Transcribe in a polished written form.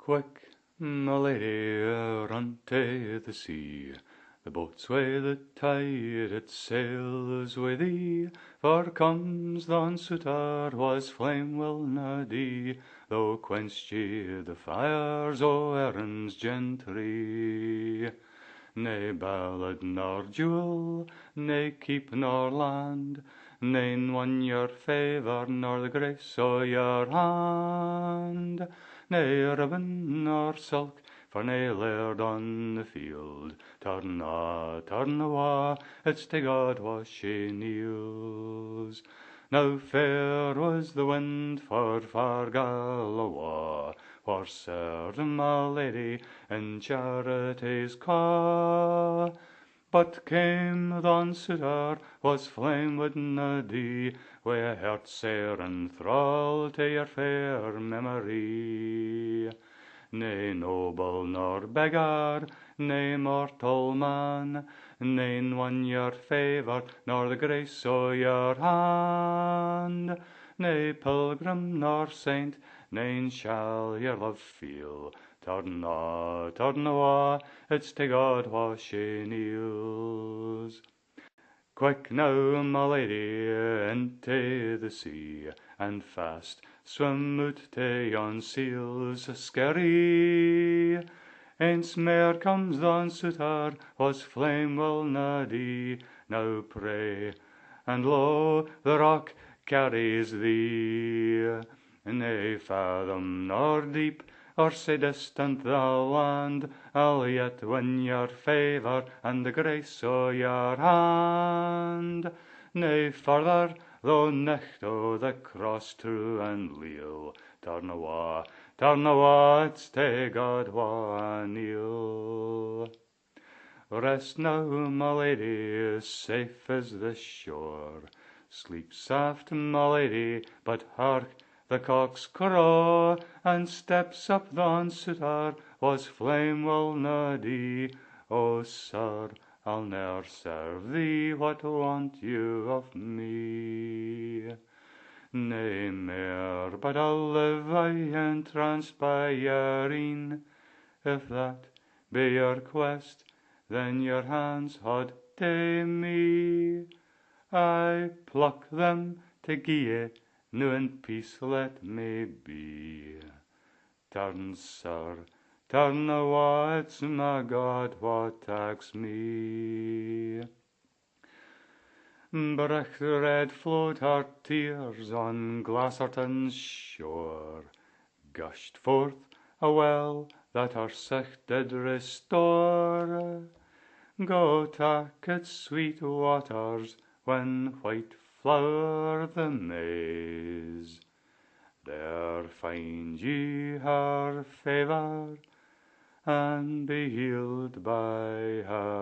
Quick, my lady, run to the sea. The boat's way the tide, it sails with thee. For comes thon suitor, was flame willna dee, though quenched ye the fires o' Erin's gentry. Nae ballad nor jewel, nae keep nor land, nane won your favour nor the grace o' your hand. Nae ribbon nor silk for nae laird on the field. Turn awa, it's to God wha she kneels. Now fair was the wind for far Gallowa, whaur served my lady in charity's ca'. But came thon suitor, was flame widna dee, wi' hert, sair, and thrall to your fair memory. Nae noble nor beggar, nae mortal man, nane won your favour nor the grace o' your hand. Nae pilgrim nor saint, nane shall your love feel. Turn awa, it's to God wha she kneels. Quick now, my lady, into the sea, and fast swim out to yon seals, skerry. Ance mair comes thon suitor, was flame willna dee. Now pray, and lo, the rock carries thee. Nae fathom nor deep, or sae distant the land, I'll yet win your favour and the grace o' your hand. Nae further, though nicht o' the cross true and leal. Turn awa, it's to God wha kneel. Rest now, my lady, safe as the shore. Sleep soft, my lady, but hark the cocks crow, and steps up thon suitor, was flame willna dee. O sir, I'll ne'er serve thee, what want you of me? Nae mair, but I'll live entranced by your een. If that be your quest, then your hands haud to me. I pluck them to gie, now in peace let me be. Turn, sir, turn awa, it's my God what takes me. Brecht red flowed her tears on Glasserton's shore, gushed forth a well that her sicht did restore. Go tak its sweet waters when white flower the maize. There find ye her favour, and be healed by her